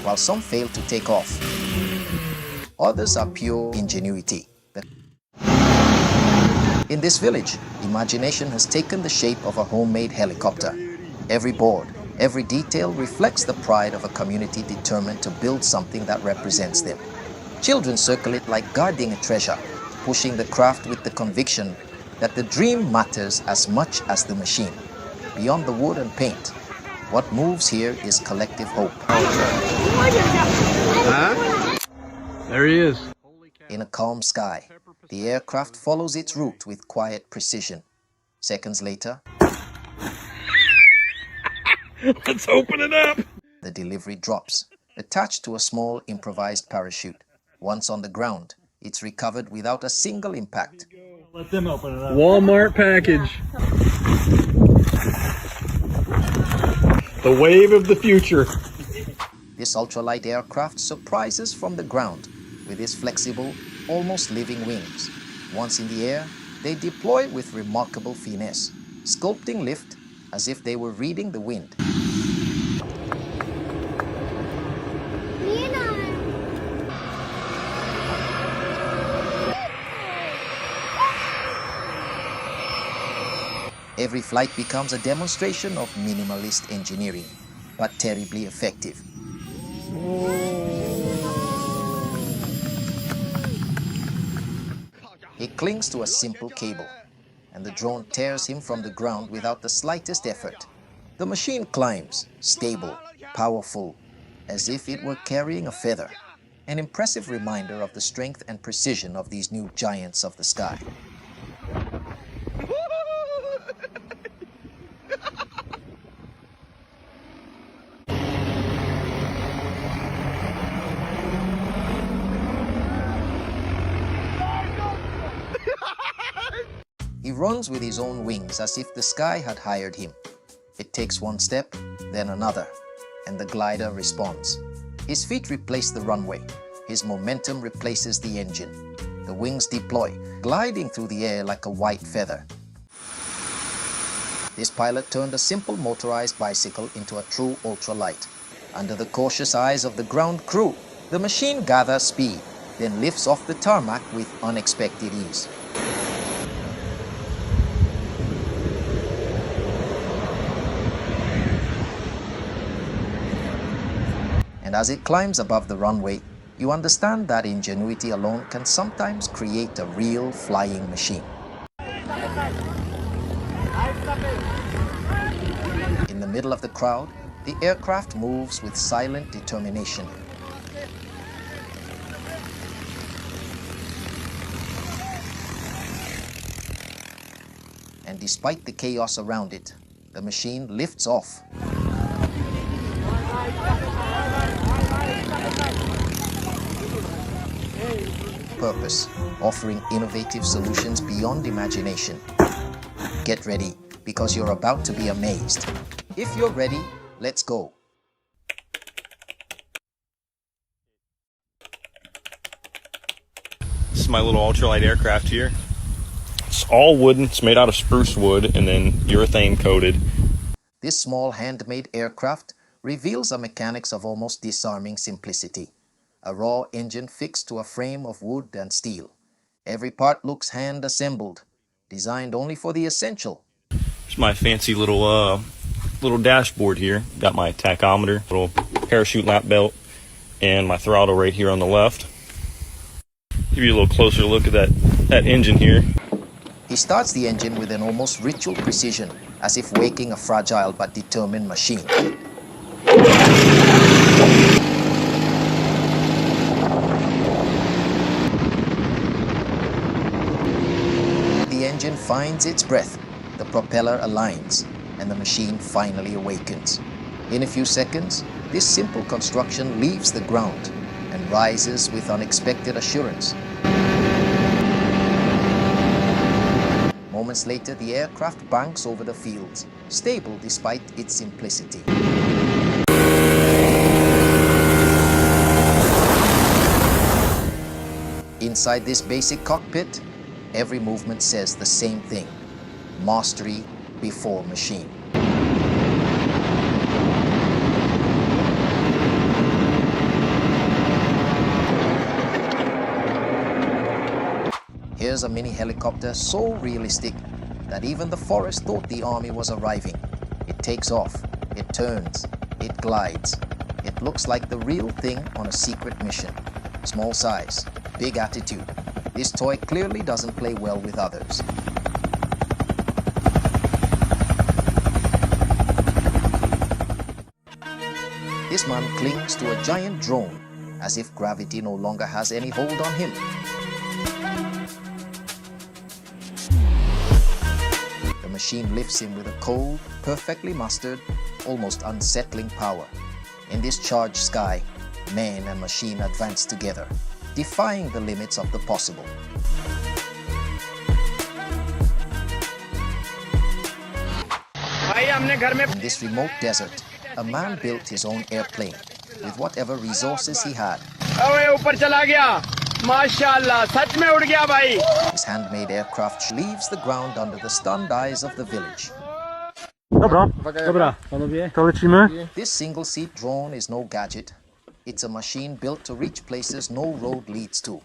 while some fail to take off. Others are pure ingenuity. In this village, imagination has taken the shape of a homemade helicopter. Every board, every detail reflects the pride of a community determined to build something that represents them. Children circle it like guarding a treasure, pushing the craft with the conviction that the dream matters as much as the machine. Beyond the wood and paint, what moves here is collective hope. Huh? There he is. In a calm sky, the aircraft follows its route with quiet precision. Seconds later, Let's open it up. the delivery drops, attached to a small improvised parachute. Once on the ground, it's recovered without a single impact. Let them open it up. Walmart package. The wave of the future. This ultralight aircraft surprises from the ground with its flexible, almost living wings. Once in the air, they deploy with remarkable finesse, sculpting lift as if they were reading the wind. Every flight becomes a demonstration of minimalist engineering, but terribly effective. He clings to a simple cable, and the drone tears him from the ground without the slightest effort. The machine climbs, stable, powerful, as if it were carrying a feather, an impressive reminder of the strength and precision of these new giants of the sky. He runs with his own wings as if the sky had hired him. It takes one step, then another, and the glider responds. His feet replace the runway. His momentum replaces the engine. The wings deploy, gliding through the air like a white feather. This pilot turned a simple motorized bicycle into a true ultralight. Under the cautious eyes of the ground crew, the machine gathers speed, then lifts off the tarmac with unexpected ease. And as it climbs above the runway, you understand that ingenuity alone can sometimes create a real flying machine. In the middle of the crowd, the aircraft moves with silent determination. And despite the chaos around it, the machine lifts off. Purpose, offering innovative solutions beyond imagination. Get ready, because you're about to be amazed. If you're ready, let's go. This is my little ultralight aircraft here. It's all wooden. It's made out of spruce wood and then urethane coated. This small handmade aircraft reveals a mechanics of almost disarming simplicity. A raw engine fixed to a frame of wood and steel. Every part looks hand-assembled, designed only for the essential. Here's my fancy little dashboard here. Got my tachometer, little parachute lap belt, and my throttle right here on the left. Give you a little closer look at that engine here. He starts the engine with an almost ritual precision, as if waking a fragile but determined machine. The engine finds its breath, the propeller aligns, and the machine finally awakens. In a few seconds, this simple construction leaves the ground and rises with unexpected assurance. Moments later, the aircraft banks over the fields, stable despite its simplicity. Inside this basic cockpit, every movement says the same thing: mastery before machine. renders a mini helicopter so realistic that even the forest thought the army was arriving. It takes off, it turns, it glides. It looks like the real thing on a secret mission. Small size, big attitude. This toy clearly doesn't play well with others. This man clings to a giant drone as if gravity no longer has any hold on him. The machine lifts him with a cold, perfectly mastered, almost unsettling power. In this charged sky, man and machine advance together, defying the limits of the possible. In this remote desert, a man built his own airplane with whatever resources he had. His handmade aircraft leaves the ground under the stunned eyes of the village. This single-seat drone is no gadget. It's a machine built to reach places no road leads to.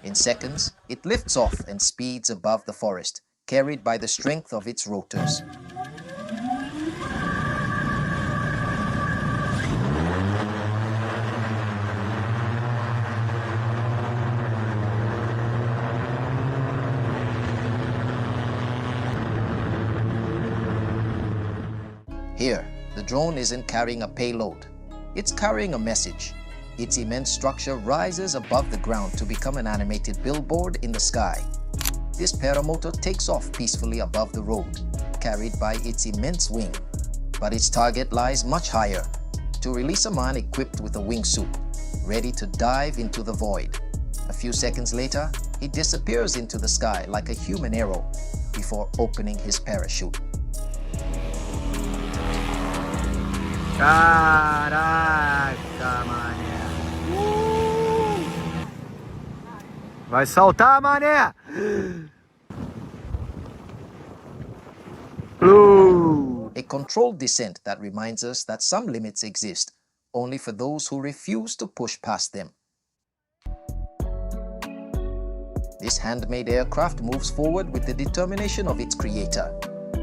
In seconds, it lifts off and speeds above the forest, carried by the strength of its rotors. Here, the drone isn't carrying a payload. It's carrying a message. Its immense structure rises above the ground to become an animated billboard in the sky. This paramotor takes off peacefully above the road, carried by its immense wing. But its target lies much higher, to release a man equipped with a wingsuit, ready to dive into the void. A few seconds later, he disappears into the sky like a human arrow before opening his parachute. Caraca, mané. Vai saltar, mané. A controlled descent that reminds us that some limits exist, only for those who refuse to push past them. This handmade aircraft moves forward with the determination of its creator.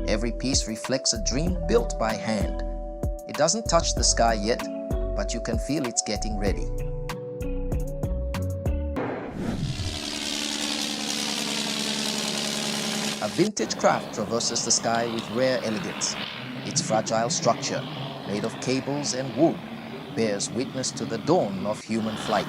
Every piece reflects a dream built by hand. It doesn't touch the sky yet, but you can feel it's getting ready. A vintage craft traverses the sky with rare elegance. Its fragile structure, made of cables and wood, bears witness to the dawn of human flight.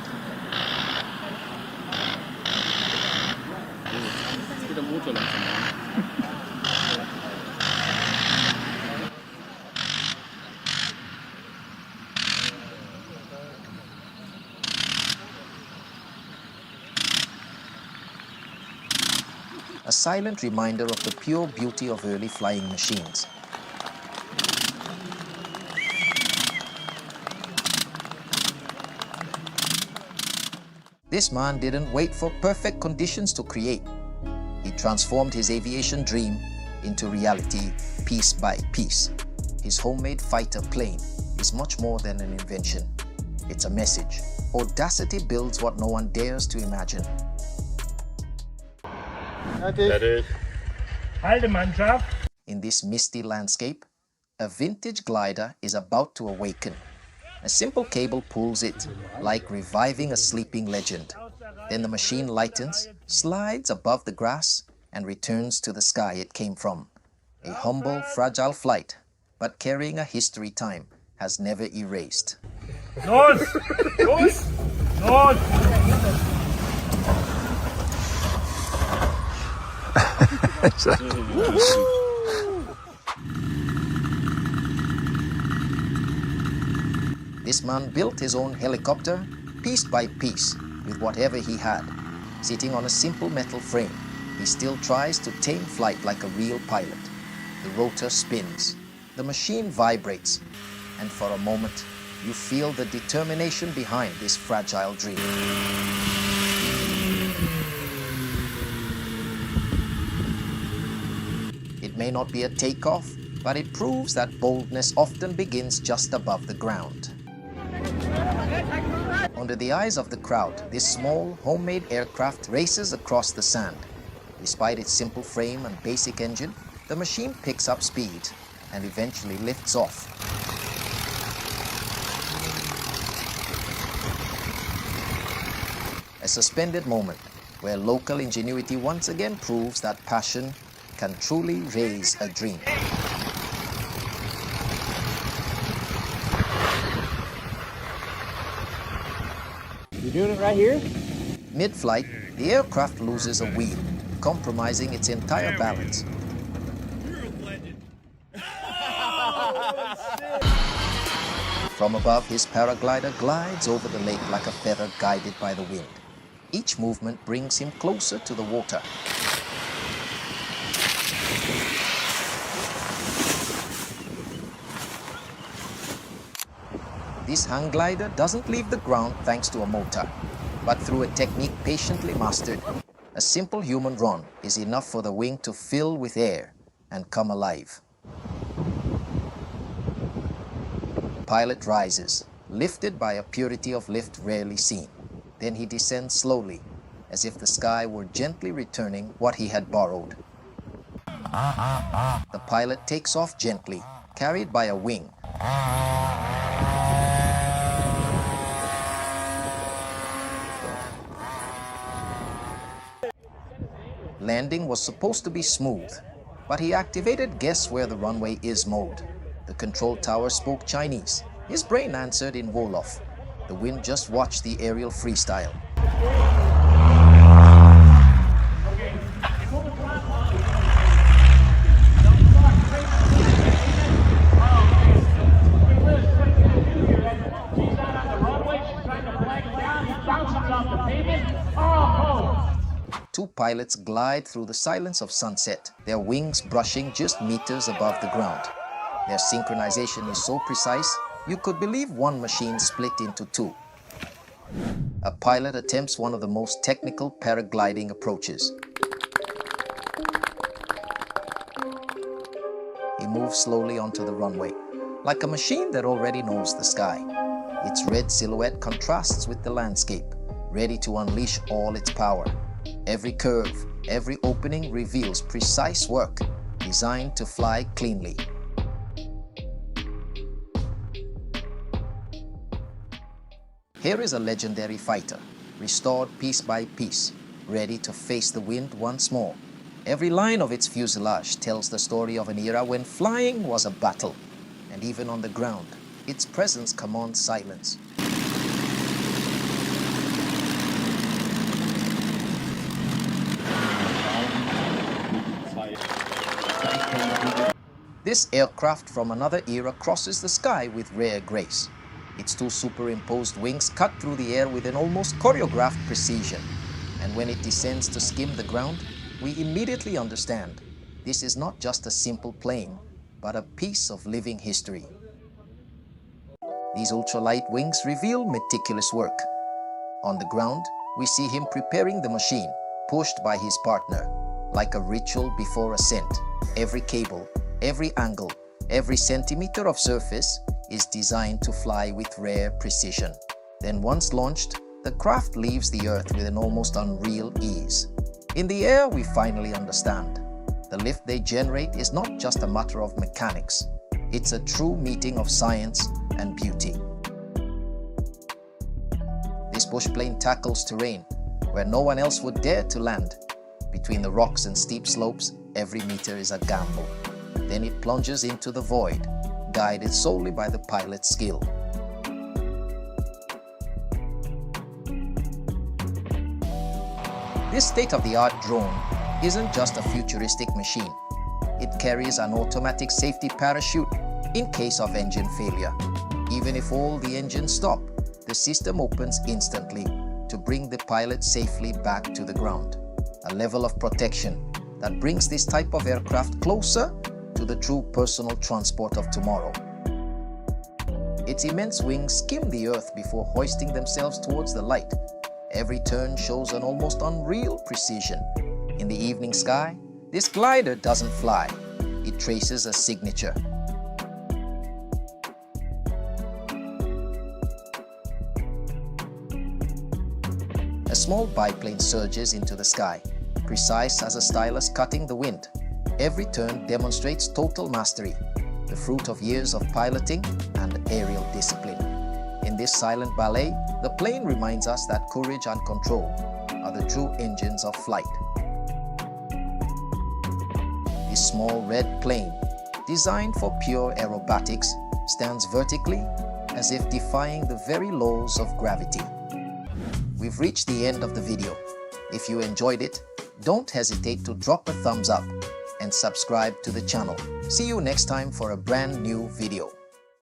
A silent reminder of the pure beauty of early flying machines. This man didn't wait for perfect conditions to create. He transformed his aviation dream into reality piece by piece. His homemade fighter plane is much more than an invention. It's a message. Audacity builds what no one dares to imagine. In this misty landscape, a vintage glider is about to awaken. A simple cable pulls it, like reviving a sleeping legend. Then the machine lightens, slides above the grass, and returns to the sky it came from. A humble, fragile flight, but carrying a history time has never erased. This man built his own helicopter, piece by piece, with whatever he had. Sitting on a simple metal frame, he still tries to tame flight like a real pilot. The rotor spins, the machine vibrates, and for a moment, you feel the determination behind this fragile dream. It may not be a takeoff, but it proves that boldness often begins just above the ground. Under the eyes of the crowd, this small, homemade aircraft races across the sand. Despite its simple frame and basic engine, the machine picks up speed and eventually lifts off. A suspended moment where local ingenuity once again proves that passion can truly raise a dream. You doing it right here? Mid-flight, the aircraft loses a wheel, compromising its entire balance. From above, his paraglider glides over the lake like a feather guided by the wind. Each movement brings him closer to the water. This hang glider doesn't leave the ground thanks to a motor, but through a technique patiently mastered. A simple human run is enough for the wing to fill with air and come alive. Pilot rises, lifted by a purity of lift rarely seen. Then he descends slowly, as if the sky were gently returning what he had borrowed. The pilot takes off gently, carried by a wing. Landing was supposed to be smooth, but he activated guess where the runway is mode. The control tower spoke Chinese. His brain answered in Wolof. The wind just watched the aerial freestyle. Two pilots glide through the silence of sunset, their wings brushing just meters above the ground. Their synchronization is so precise, you could believe one machine split into two. A pilot attempts one of the most technical paragliding approaches. He moves slowly onto the runway, like a machine that already knows the sky. Its red silhouette contrasts with the landscape, ready to unleash all its power. Every curve, every opening reveals precise work, designed to fly cleanly. Here is a legendary fighter, restored piece by piece, ready to face the wind once more. Every line of its fuselage tells the story of an era when flying was a battle, and even on the ground, its presence commands silence. This aircraft from another era crosses the sky with rare grace. Its two superimposed wings cut through the air with an almost choreographed precision. And when it descends to skim the ground, we immediately understand this is not just a simple plane, but a piece of living history. These ultralight wings reveal meticulous work. On the ground, we see him preparing the machine, pushed by his partner, like a ritual before ascent. Every cable, every angle, every centimeter of surface is designed to fly with rare precision. Then once launched, the craft leaves the earth with an almost unreal ease. In the air, we finally understand. The lift they generate is not just a matter of mechanics. It's a true meeting of science and beauty. This bush plane tackles terrain where no one else would dare to land. Between the rocks and steep slopes, every meter is a gamble. Then it plunges into the void, guided solely by the pilot's skill. This state-of-the-art drone isn't just a futuristic machine. It carries an automatic safety parachute in case of engine failure. Even if all the engines stop, the system opens instantly to bring the pilot safely back to the ground. A level of protection that brings this type of aircraft closer to the true personal transport of tomorrow. Its immense wings skim the earth before hoisting themselves towards the light. Every turn shows an almost unreal precision. In the evening sky, this glider doesn't fly. It traces a signature. A small biplane surges into the sky, Precise as a stylus cutting the wind, every turn demonstrates total mastery, the fruit of years of piloting and aerial discipline. In this silent ballet, the plane reminds us that courage and control are the true engines of flight. This small red plane, designed for pure aerobatics, stands vertically as if defying the very laws of gravity. We've reached the end of the video. If you enjoyed it, don't hesitate to drop a thumbs up and subscribe to the channel. See you next time for a brand new video.